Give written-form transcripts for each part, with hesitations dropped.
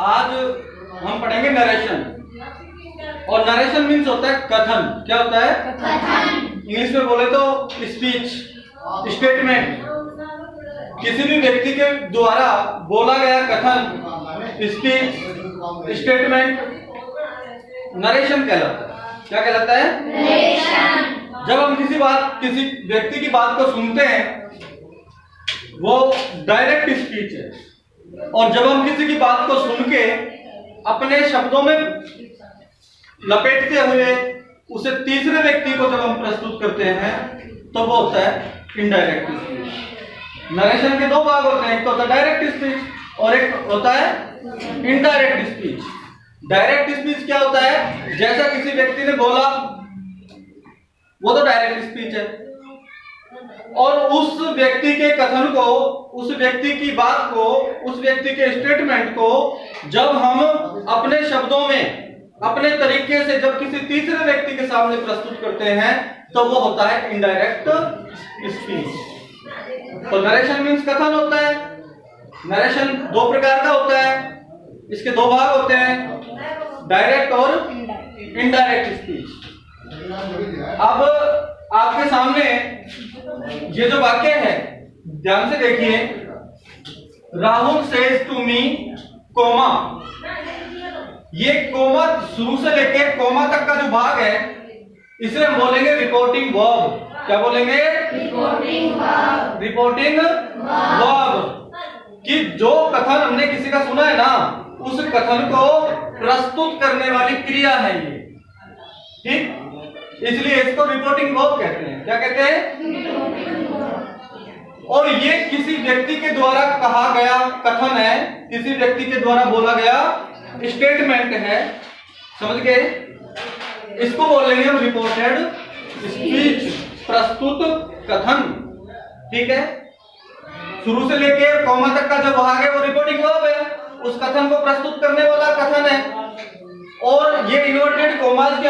आज हम पढ़ेंगे नरेशन। और नरेशन मीन्स होता है कथन। क्या होता है? कथन। इंग्लिश में बोले तो स्पीच, स्टेटमेंट। किसी भी व्यक्ति के द्वारा बोला गया कथन, स्पीच, स्टेटमेंट नरेशन कहलाता है। क्या कहलाता है? नरेशन। जब हम किसी व्यक्ति की बात को सुनते हैं वो डायरेक्ट स्पीच है, और जब हम किसी की बात को सुन के अपने शब्दों में लपेटते हुए उसे तीसरे व्यक्ति को जब हम प्रस्तुत करते हैं तो वो होता है इनडायरेक्ट स्पीच। नरेशन के दो भाग होते हैं, एक तो होता है डायरेक्ट स्पीच और एक होता है इनडायरेक्ट स्पीच। डायरेक्ट स्पीच क्या होता है? जैसा किसी व्यक्ति ने बोला वो तो डायरेक्ट स्पीच है, और उस व्यक्ति के कथन को, उस व्यक्ति की बात को, उस व्यक्ति के स्टेटमेंट को जब हम अपने शब्दों में अपने तरीके से जब किसी तीसरे व्यक्ति के सामने प्रस्तुत करते हैं तो वो होता है इनडायरेक्ट स्पीच। तो नरेशन मीन्स कथन होता है। नरेशन दो प्रकार का होता है, इसके दो भाग होते हैं, डायरेक्ट और इनडायरेक्ट स्पीच। अब आपके सामने ये जो वाक्य है ध्यान से देखिए। Rahul says to me comma, ये कोमा शुरू से लेकर कोमा तक का जो भाग है इसे हम बोलेंगे रिपोर्टिंग वर्ब। क्या बोलेंगे? Reporting verb. रिपोर्टिंग वर्ब कि जो कथन हमने किसी का सुना है ना, उस कथन को प्रस्तुत करने वाली क्रिया है ये। ठीक, इसलिए इसको रिपोर्टिंग वर्ब कहते हैं। क्या कहते हैं? और ये किसी व्यक्ति के द्वारा कहा गया कथन है, किसी व्यक्ति के द्वारा बोला गया स्टेटमेंट है। समझ गए? इसको बोलेंगे हम रिपोर्टेड स्पीच, प्रस्तुत कथन। ठीक है, शुरू से लेकर कॉमा तक का जो भाग है वो रिपोर्टिंग वर्ब है, उस कथन को प्रस्तुत करने वाला कथन है। और ये इन्वर्टेड कॉमास के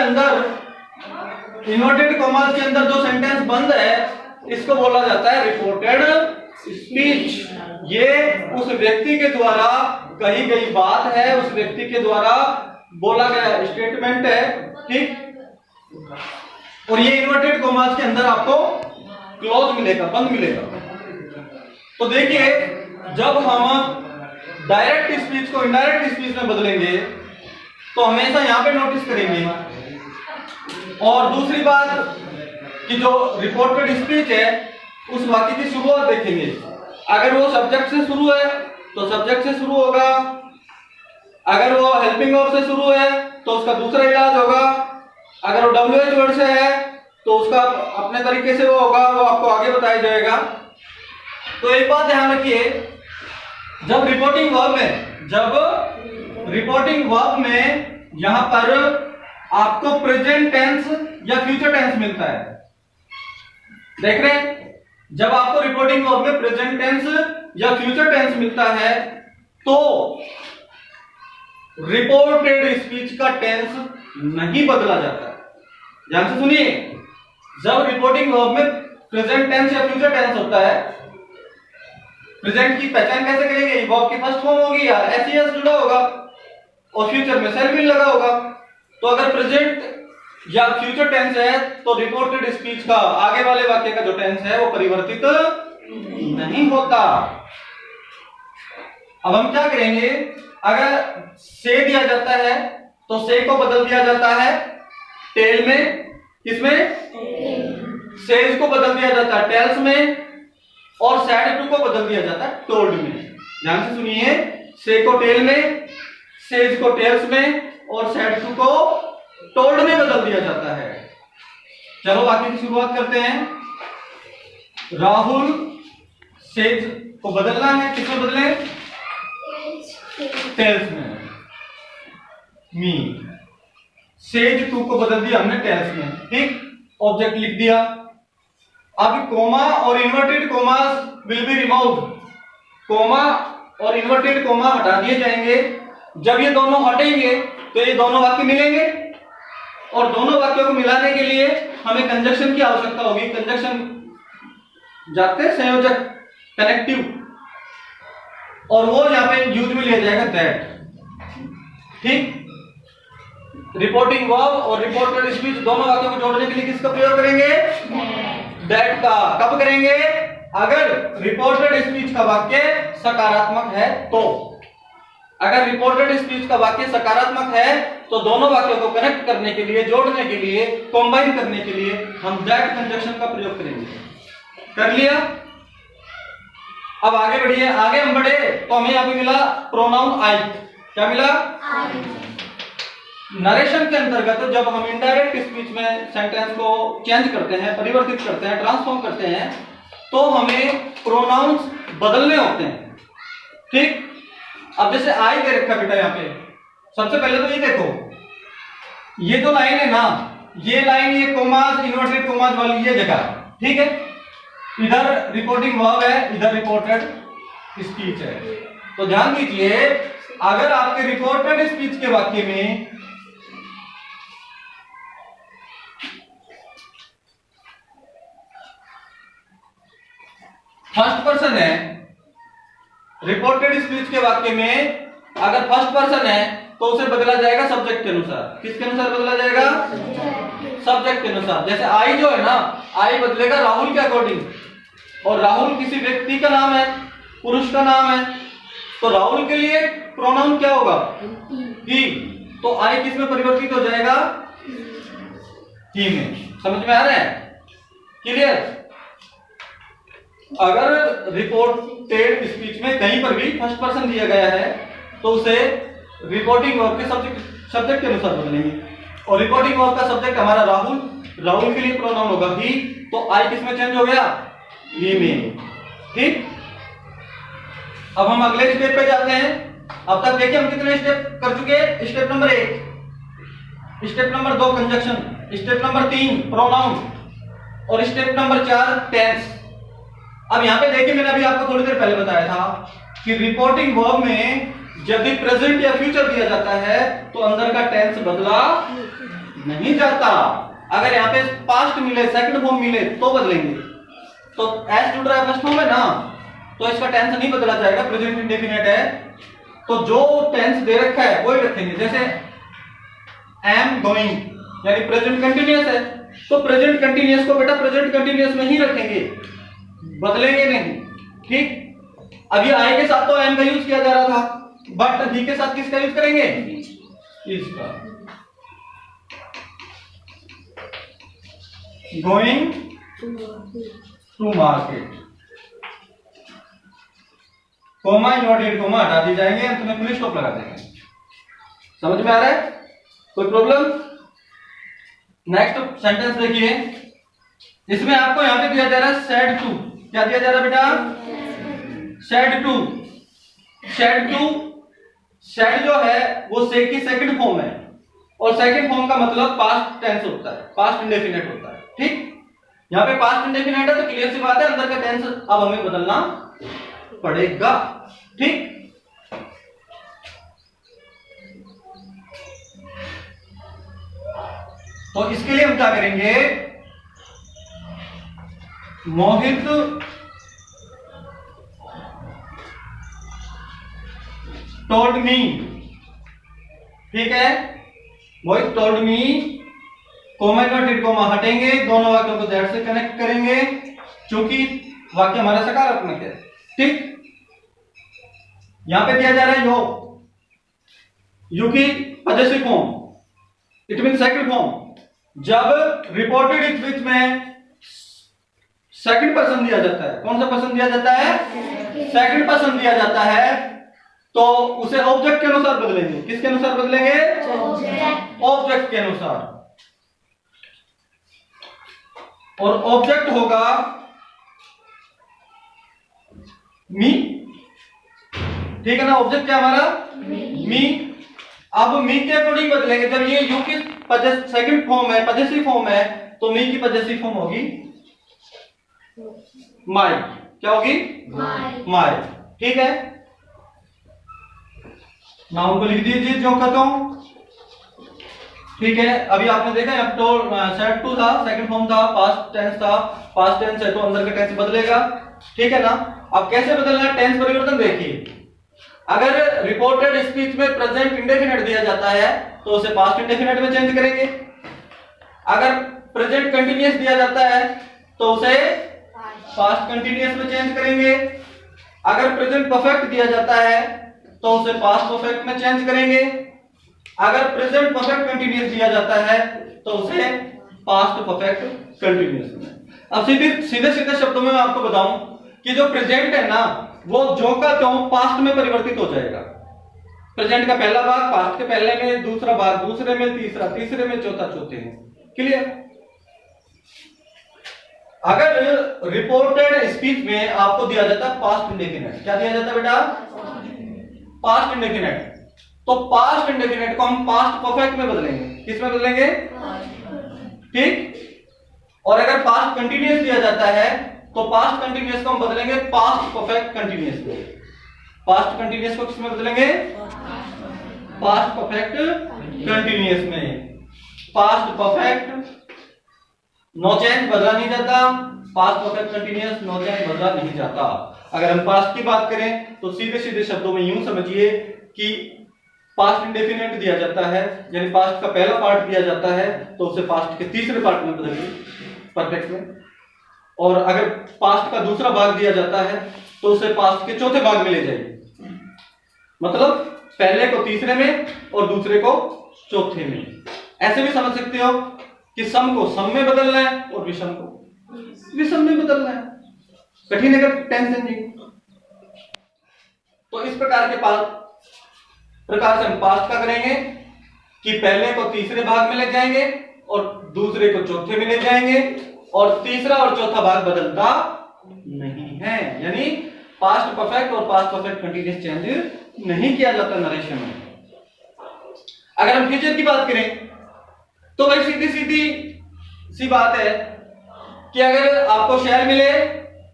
अंदर जो सेंटेंस बंद है इसको बोला जाता है रिपोर्टेड स्पीच। ये उस व्यक्ति के द्वारा कही गई बात है, उस व्यक्ति के द्वारा बोला गया स्टेटमेंट है। ठीक, और ये इन्वर्टेड कॉमास के अंदर आपको क्लोज मिलेगा, बंद मिलेगा। तो देखिए, जब हम डायरेक्ट स्पीच को इनडायरेक्ट स्पीच में बदलेंगे तो हमेशा यहां पे नोटिस करेंगे। और दूसरी बात कि जो रिपोर्टेड स्पीच है उस वाक्य की शुरुआत देखेंगे। अगर वो सब्जेक्ट से शुरू है तो सब्जेक्ट से शुरू होगा, अगर वो हेल्पिंग वर्ब से शुरू है तो उसका दूसरा इलाज होगा, अगर वो WH वर्ड से है तो उसका अपने तरीके से वो होगा, वो आपको आगे बताया जाएगा। तो एक बात ध्यान रखिए, जब रिपोर्टिंग वर्ब में यहां पर आपको प्रेजेंट टेंस या फ्यूचर टेंस मिलता है। देख रहे हैं, जब आपको रिपोर्टिंग वर्ब में प्रेजेंट टेंस या फ्यूचर टेंस मिलता है तो रिपोर्टेड स्पीच का टेंस नहीं बदला जाता। ध्यान से सुनिए, जब रिपोर्टिंग वर्ब में प्रेजेंट टेंस या फ्यूचर टेंस होता है, प्रेजेंट की पहचान कैसे करेंगे? वर्ब की फर्स्ट फॉर्म होगी या एस जुड़ा होगा और फ्यूचर में सेल भी लगा होगा। तो अगर प्रेजेंट या फ्यूचर टेंस है तो रिपोर्टेड स्पीच का आगे वाले वाक्य का जो टेंस है वो परिवर्तित नहीं होता। अब हम क्या करेंगे? अगर से दिया जाता है तो से को बदल दिया जाता है टेल में। किसमें? सेज को बदल दिया जाता है टेल्स में, और सैड टू को बदल दिया जाता है टोल्ड में। ध्यान से सुनिए, से को टेल में, सेज को टेल्स में और सैड टू को टोल्ड में बदल दिया जाता है। चलो वाक्य की शुरुआत करते हैं। राहुल सेज को बदलना है, किसमें बदले? टेल्स में। मी सेज टू को बदल दिया हमने टेल्स में। ठीक, ऑब्जेक्ट लिख दिया। अब कोमा और inverted commas will be removed. Comma और इन्वर्टेड कोमा हटा दिए जाएंगे। जब ये दोनों हटेंगे तो ये दोनों वाक्य मिलेंगे, और दोनों वाक्यों को मिलाने के लिए हमें कंजक्शन की आवश्यकता होगी। कंजक्शन जाते हैं संयोजक, कनेक्टिव, और वो यहाँ पे यूज में लिया जाएगा दैट। ठीक। रिपोर्टिंग वर्ब और रिपोर्टेड स्पीच दोनों वाक्यों को जोड़ने के लिए किसका प्रयोग करेंगे? दैट का। कब करेंगे? अगर रिपोर्टेड स्पीच का वाक्य सकारात्मक है तो। अगर रिपोर्टेड स्पीच का वाक्य सकारात्मक है तो दोनों वाक्यों को कनेक्ट करने के लिए, जोड़ने के लिए, कंबाइन करने के लिए हम दैट कंजंक्शन का प्रयोग करेंगे। कर लिया? अब आगे बढ़िए। आगे हम बढ़े तो हमें यहां पे मिला प्रोनाउन आई। क्या मिला? आई। नरेशन के अंतर्गत जब हम इनडायरेक्ट स्पीच में सेंटेंस को चेंज करते हैं, परिवर्तित करते हैं, ट्रांसफॉर्म करते हैं, तो हमें प्रोनाउंस बदलने होते हैं। ठीक। अब जैसे आई दे रखा बेटा, यहां पे सबसे पहले तो ये देखो, ये जो लाइन है ना, ये लाइन, ये कोमास, इन्वर्टेड कोमास वाली ये जगह, ठीक है। इधर रिपोर्टिंग वर्ब है, इधर रिपोर्टेड स्पीच है। तो ध्यान दीजिए, अगर आपके रिपोर्टेड स्पीच के वाक्य में फर्स्ट पर्सन है, रिपोर्टेड स्पीच के वाक्य में अगर फर्स्ट पर्सन है तो उसे बदला जाएगा सब्जेक्ट के अनुसार। किसके अनुसार बदला जाएगा? सब्जेक्ट के अनुसार। जैसे आई जो है ना, आई बदलेगा राहुल के अकॉर्डिंग, और राहुल किसी व्यक्ति का नाम है, पुरुष का नाम है, तो राहुल के लिए प्रोनाउन क्या होगा? ही। तो आई किस में परिवर्तित हो जाएगा? ही में। समझ में आ रहा है? क्लियर? अगर रिपोर्टेड स्पीच में कहीं पर भी फर्स्ट पर्सन दिया गया है तो उसे रिपोर्टिंग वर्ब के सब्जेक्ट के अनुसार बदलेंगे। और रिपोर्टिंग वर्ब का सब्जेक्ट हमारा राहुल, राहुल के लिए प्रोनाउन होगा ही, तो आई किस में चेंज हो गया? ही में। ठीक। अब हम अगले स्टेप पे जाते हैं। अब तक देखिए हम कितने स्टेप कर चुके हैं। Step number 1, step number 2 conjunction, step number 3 pronoun, और स्टेप नंबर 4 टेंस। अब यहां पे देखिए, मैंने अभी आपको थोड़ी देर पहले बताया था कि रिपोर्टिंग वर्ब में जब भी प्रेजेंट या फ्यूचर दिया जाता है तो अंदर का टेंस बदला नहीं जाता। अगर यहाँ पे पास्ट मिले, सेकंड फॉर्म मिले तो बदलेंगे। तो एस जुड़ रहा है फर्स्ट फॉर्म है ना, तो इसका टेंस नहीं बदला जाएगा, प्रेजेंट इंडेफिनिट है, तो जो टेंस दे रखा है वही रखेंगे। जैसे एम गोइंग यानी प्रेजेंट कंटिन्यूअस है, तो प्रेजेंट कंटिन्यूअस को बेटा प्रेजेंट कंटिन्यूअस में ही रखेंगे, बदलेंगे नहीं। ठीक। अभी आई के साथ तो एम का यूज किया जा रहा था, बट ही के साथ किसका यूज करेंगे? इसका। Going to market, comma inverted comma हटा दी जाएंगे, अंत में फुल स्टॉप लगा देंगे। समझ में आ रहा है? कोई प्रॉब्लम? नेक्स्ट सेंटेंस देखिए, इसमें आपको यहां पे दिया जा रहा है सेड टू। क्या दिया जा रहा है बेटा? Said to. Said to, said जो है वो से की सेकंड फॉर्म है, और सेकंड फॉर्म का मतलब पास्ट टेंस होता है, पास्ट इंडेफिनिट होता है। ठीक। यहाँ पे पास्ट इंडेफिनिट है तो क्लियर सी बात है, अंदर का टेंस अब हमें बदलना पड़ेगा। ठीक। तो इसके लिए हम क्या करेंगे? Mohit told me. ठीक है, Mohit told me, comma inverted comma हटेंगे, दोनों वाक्यों को दैट से कनेक्ट करेंगे क्योंकि वाक्य हमारा सकारात्मक है। ठीक। यहां पे दिया जा रहा है यो, यू की possessive form, it mean second form. जब रिपोर्टेड स्पीच में सेकंड पर्सन दिया जाता है, कौन सा पर्सन दिया जाता है? सेकंड पर्सन दिया जाता है, तो उसे ऑब्जेक्ट के अनुसार बदलेंगे। किसके अनुसार बदलेंगे? ऑब्जेक्ट के अनुसार। और ऑब्जेक्ट होगा मी। ठीक है ना? ऑब्जेक्ट क्या हमारा? मी। अब मी के अकॉर्डिंग बदलेंगे। जब ये यू की सेकंड फॉर्म है, पॉजेसिव फॉर्म है, तो मी की पॉजेसिव फॉर्म होगी माय। क्या होगी? माय। ठीक है, नाउन को लिख दीजिए जो कहता हूं। ठीक है, अभी आपने देखा अब तो सेट टू था, सेकंड फॉर्म था, पास्ट टेंस था, पास्ट टेंस है तो अंदर का टेंस बदलेगा। ठीक है ना? अब कैसे बदलना है टेंस परिवर्तन देखिए। अगर रिपोर्टेड स्पीच में प्रेजेंट इंडेफिनिट दिया जाता है तो उसे पास्ट इंडेफिनिट में चेंज करेंगे। अगर प्रेजेंट कंटिन्यूअस दिया जाता है तो उसे पास्ट कंटिन्यूअस में चेंज करेंगे। अगर प्रेजेंट परफेक्ट दिया जाता है तो उसे पास्ट परफेक्ट में चेंज करेंगे। अगर प्रेजेंट परफेक्ट कंटिन्यूअस दिया जाता है तो उसे पास्ट परफेक्ट कंटिन्यूअस में। अब सीधे सीधे शब्दों में मैं आपको बताऊं कि जो प्रेजेंट है ना वो जो का त्यों पास्ट में परिवर्तित हो जाएगा। प्रेजेंट का पहला भाग पास्ट के पहले में, दूसरा भाग दूसरे में, तीसरा तीसरे में, चौथा चौथे में। क्लियर? अगर रिपोर्टेड स्पीच में आपको दिया जाता है पास्ट इंडेफिनिट, क्या दिया जाता है बेटा? Past indefinite. तो पास्ट इंडेफिनिट को हम पास्ट परफेक्ट में बदलेंगे। किस में बदलेंगे? ठीक। और अगर पास्ट कंटिन्यूअस दिया जाता है तो पास्ट कंटिन्यूअस को हम बदलेंगे पास्ट परफेक्ट कंटिन्यूअस में। पास्ट कंटिन्यूअस को किसमें बदलेंगे? पास्ट परफेक्ट कंटिन्यूअस में। पास्ट परफेक्ट नो चेंज, बदला नहीं जाता। Past perfect continuous no change, बदला नहीं जाता। अगर हम पास्ट की बात करें तो सीधे सीधे शब्दों में यूं समझिए कि पास्ट इंडेफिनिट दिया जाता है, यानी पास्ट का पहला पार्ट दिया जाता है तो उसे पास्ट के तीसरे पार्ट में बदलिए परफेक्ट में। और अगर पास्ट का दूसरा भाग दिया जाता है तो उसे पास्ट के चौथे भाग में ले जाइए। मतलब पहले को तीसरे में और दूसरे को चौथे में। ऐसे भी समझ सकते हो कि सम को सम में बदलना है और विषम को विषम में बदलना है। कठिन है, टेंशन नहीं। तो इस प्रकार से हम पास्ट का करेंगे कि पहले को तीसरे भाग में ले जाएंगे और दूसरे को चौथे में ले जाएंगे और तीसरा और चौथा भाग बदलता नहीं है। यानी पास्ट परफेक्ट और पास्ट परफेक्ट कंटीन्यूअस चेंज नहीं किया जाता नरेशन में। अगर हम फ्यूचर की बात करें तो भाई सीधी सीधी सी बात है कि अगर आपको शैल मिले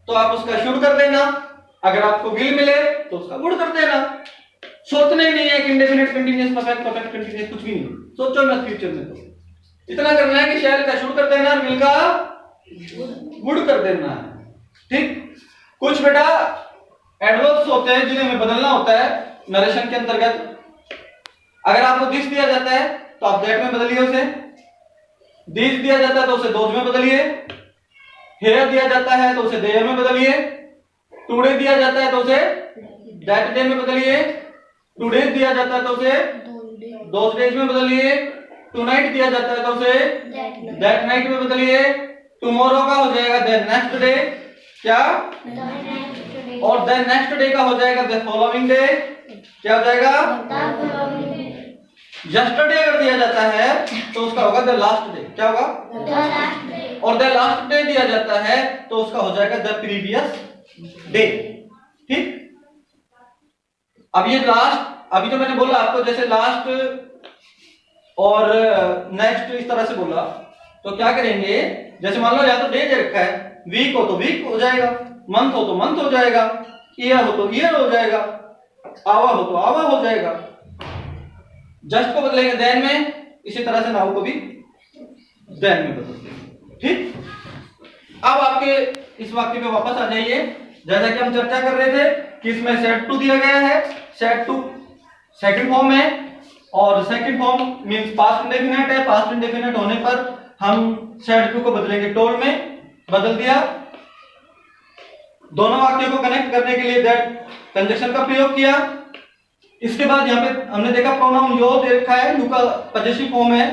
तो आप उसका शुड कर देना, अगर आपको विल मिले तो उसका वुड कर देना। सोचना ही नहीं है कि indefinite continuous perfect perfect continuous, कुछ भी नहीं सोचो मत फ्यूचर में। तो इतना करना है कि शैल का शुड कर देना और विल का वुड कर देना है। ठीक। कुछ बेटा एडवर्ब्स होते हैं जिन्हें हमें बदलना होता है नरेशन के अंतर्गत। अगर आपको दिस दिया जाता है तो आप दैट में बदलिए उसे। दिस दिया जाता है तो उसे दोज में बदलिए। हेयर दिया जाता है तो उसे देयर में बदलिए। टुडे दिया जाता है तो उसे दैट डे में बदलिए। टुडे दिया जाता है तो उसे दोज डेज में बदलिए। टुनाइट दिया जाता है तो उसे दैट नाइट में बदलिए। टुमारो का हो जाएगा द नेक्स्ट डे, क्या? और द नेक्स्ट डे का हो जाएगा द फॉलोइंग डे, क्या हो जाएगा? यस्टरडे अगर दिया जाता है तो उसका होगा द लास्ट डे, क्या होगा? और द लास्ट डे दिया जाता है तो उसका हो जाएगा द प्रीवियस डे। ठीक। अब ये लास्ट, अभी जो मैंने बोला आपको जैसे लास्ट और नेक्स्ट इस तरह से बोला, तो क्या करेंगे? जैसे मान लो या तो डे दे रखा है, वीक हो तो वीक हो जाएगा, मंथ हो तो मंथ हो जाएगा, ईयर हो तो ईयर हो जाएगा, आवर हो तो आवर हो जाएगा। जस्ट को बदलेंगे देन में, इसी तरह से नाउ को भी देन में बदल देंगे। ठीक। अब आपके इस वाक्य पे वापस आ जाइए। जैसा कि हम चर्चा कर रहे थे कि इसमें सेट टू दिया गया है, सेट टू सेकंड फॉर्म है और second form means past indefinite है। पास्ट इंडेफिनिट होने पर हम सेट टू को बदलेंगे टोल्ड में, बदल दिया। दोनों वाक्यों को कनेक्ट करने के लिए दैट कंजक्शन का प्रयोग किया। इसके बाद यहाँ पे हमने देखा प्रोनाउन यो दे रखा है, यू का पजेसिव फॉर्म है।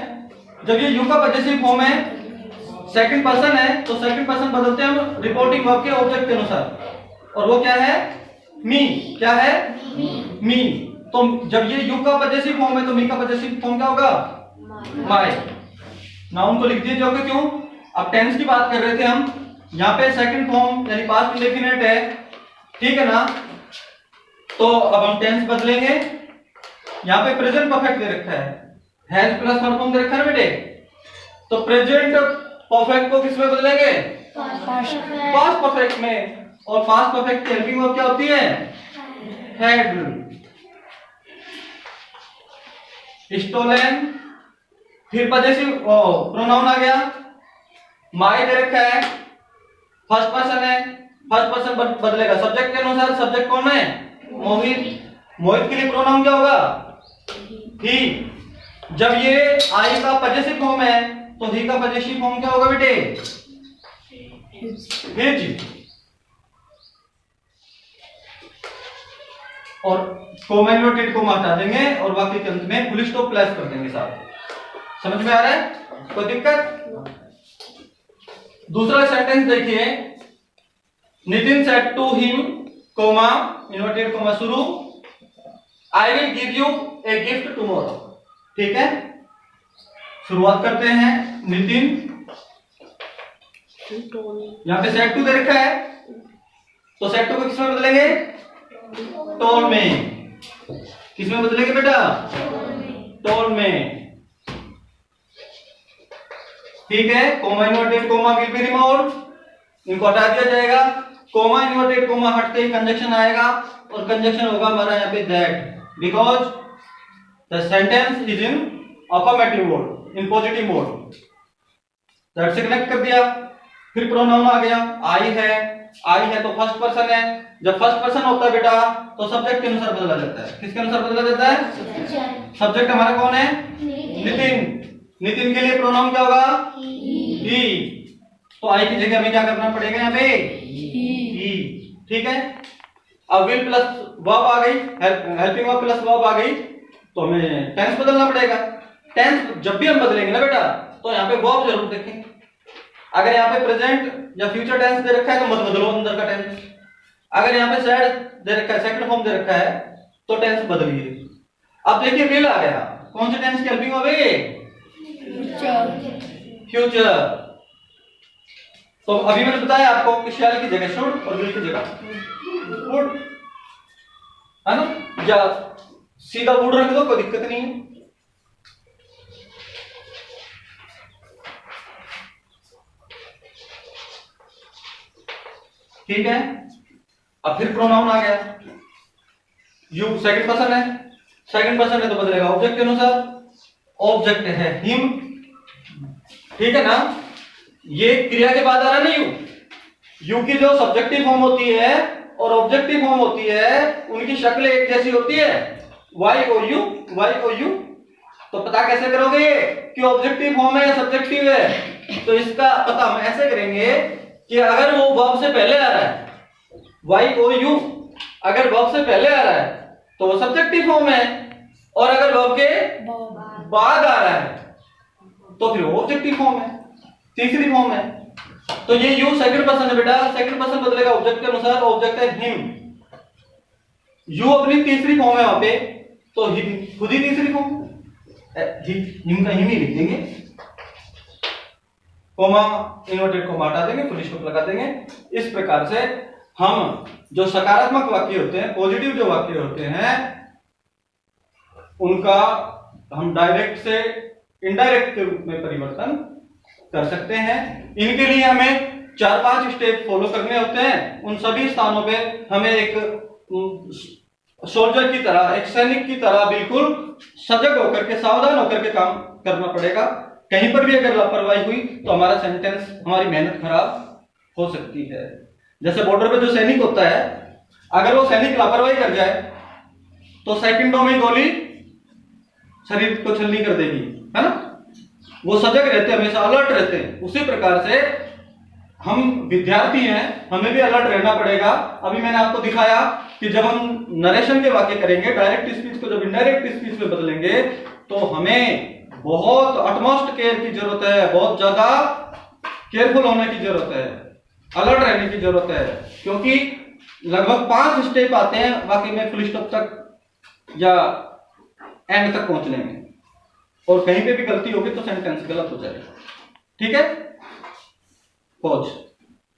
जब ये यू का पजेसिव फॉर्म है, सेकंड पर्सन है, तो सेकंड पर्सन बदलते हैं हम रिपोर्टिंग वर्ब के ऑब्जेक्ट के अनुसार, और वो क्या है? मी। क्या है? मी। तो जब ये यू का पजेसिव फॉर्म है तो मी का पजेसिव फॉर्म क्या होगा? माय। नाउन को लिख दिए जाओगे, क्यों? अब टेंस की बात कर रहे थे हम, यहाँ पे सेकंड फॉर्म यानी पास्ट इंडेफिनिट है, ठीक है ना? तो अब हम टेंस बदलेंगे। यहाँ पे प्रेजेंट परफेक्ट दे रखा है, हैज प्लस वर्ब फॉर्म दे रखा है बेटे, तो प्रेजेंट परफेक्ट को किस में बदलेंगे? पास्ट परफेक्ट में। और पास्ट परफेक्ट की हेल्पिंग वर्ब क्या होती है? हैड। स्टोलन, फिर पजेसिव प्रोनाउन आ गया, माय दे रखा है, फर्स्ट पर्सन है, फर्स्ट पर्सन बदलेगा सब्जेक्ट के अनुसार। सब्जेक्ट कौन है? मोहित। मोहित के लिए प्रोनाउन क्या होगा? ही। जब ये आई का पजेसिव फॉर्म है तो ही का पजेसिव फॉर्म क्या होगा बेटे? हिज। और कोमा इन्वर्टेड कोमा हटा देंगे और बाकी के अंत में फुल स्टॉप प्लस कर देंगे साहब। समझ में आ रहा है? कोई दिक्कत? दूसरा सेंटेंस देखिए, Nitin said to him comma inverted comma शुरू, I will give you a gift tomorrow. ठीक है, शुरुआत करते हैं। नितिन, यहां पे सेड टू दे रखा है तो सेड टू को किस में बदलेंगे? टोल में। किस में बदलेंगे बेटा? टोल में। ठीक है, coma inverted coma will be removed, इनको हटा दिया जाएगा। कोमा इन्वर्टेड कोमा हटते ही कंजक्शन आएगा और कंजक्शन होगा हमारा यहाँ पे that, because the sentence is in affirmative mode, in positive mode. That से कनेक्ट कर दिया। फिर प्रोनाउन आ गया, आई है तो फर्स्ट पर्सन है। जब फर्स्ट पर्सन होता है बेटा तो सब्जेक्ट के अनुसार बदला जाता है। किसके अनुसार बदला जाता है? सब्जेक्ट हमारा कौन है? नितिन। नितिन के लिए प्रोनाउन क्या होगा? ही। तो आई की जगह हमें क्या करना पड़ेगा यहाँ पे? ही। ठीक है, अब विल प्लस वर्ब आ गई, हेल्पिंग वर्ब प्लस वर्ब आ गई तो हमें टेंस बदलना पड़ेगा। टेंस जब भी हम बदलेंगे ना बेटा तो यहाँ पे वर्ब जरूर देखें। अगर यहाँ पे प्रेजेंट या फ्यूचर टेंस दे रखा है तो मत बदलो अंदर का टेंस। अगर यहाँ पे सैड दे रखा है, सेकंड फॉर्म दे रखा है तो टेंस बदलिए। अब देखिए विल आ गया, कौन से टेंस की हेल्पिंग वर्ब है? फ्यूचर। तो अभी मैंने बताया आपको कि शैल की जगह शुड और विल की जगह वुड, है ना? या सीधा वुड रख दो, कोई दिक्कत नहीं है। ठीक है, अब फिर प्रोनाउन आ गया। यू सेकंड पर्सन है, सेकंड पर्सन है तो बदलेगा ऑब्जेक्ट के अनुसार। ऑब्जेक्ट है हिम। ठीक है ना? ये क्रिया के बाद आ रहा ना यू की जो सब्जेक्टिव फॉर्म होती है और ऑब्जेक्टिव फॉर्म होती है उनकी शक्ल एक जैसी होती है, Y O U, Y O U. तो पता कैसे करोगे कि ऑब्जेक्टिव फॉर्म है या सब्जेक्टिव है? तो इसका पता हम ऐसे करेंगे कि अगर वो वर्ब से पहले आ रहा है, वाई ओ यू, अगर वर्ब से पहले आ रहा है तो वो सब्जेक्टिव फॉर्म है, और अगर वर्ब के बाद आ रहा है तो फिर वो ऑब्जेक्टिव फॉर्म है, तीसरी फॉर्म है। तो ये यू सेकंड पर्सन है बेटा, सेकंड पर्सन बदलेगा ऑब्जेक्ट के अनुसार। ऑब्जेक्ट है हिम, यू अपनी तीसरी फॉर्म है वहां पे तो हिम खुद ही तीसरी फॉर्म, हिम का हिम ही लिख देंगे, कोमा इन्वर्टेड कोमा हटा देंगे, फुल स्टॉप लगा देंगे। इस प्रकार से हम जो सकारात्मक वाक्य होते हैं, पॉजिटिव जो वाक्य होते हैं, उनका हम डायरेक्ट से इनडायरेक्ट के रूप में परिवर्तन कर सकते हैं। इनके लिए हमें 4-5 स्टेप फॉलो करने होते हैं। उन सभी स्थानों पे हमें एक सोल्जर की तरह, एक सैनिक की तरह बिल्कुल सजग होकर के, सावधान होकर के काम करना पड़ेगा। कहीं पर भी अगर लापरवाही हुई तो हमारा सेंटेंस, हमारी मेहनत खराब हो सकती है। जैसे बॉर्डर पे जो सैनिक होता है, अगर वो सैनिक लापरवाही कर जाए तो सेकंडों में गोली शरीर को छलनी कर देगी, है ना? वो सजग रहते हैं, हमेशा अलर्ट रहते हैं। उसी प्रकार से हम विद्यार्थी हैं, हमें भी अलर्ट रहना पड़ेगा। अभी मैंने आपको दिखाया कि जब हम नरेशन के वाक्य करेंगे, डायरेक्ट स्पीच को जब इनडायरेक्ट स्पीच में बदलेंगे तो हमें बहुत अटमोस्ट केयर की जरूरत है, बहुत ज्यादा केयरफुल होने की जरूरत है, अलर्ट रहने की जरूरत है, क्योंकि लगभग 5 स्टेप आते हैं वाक्य में फुल स्टॉप तक या एंड तक पहुंचने में, और कहीं पे भी गलती होगी तो सेंटेंस गलत हो जाएगा। ठीक है, पॉज।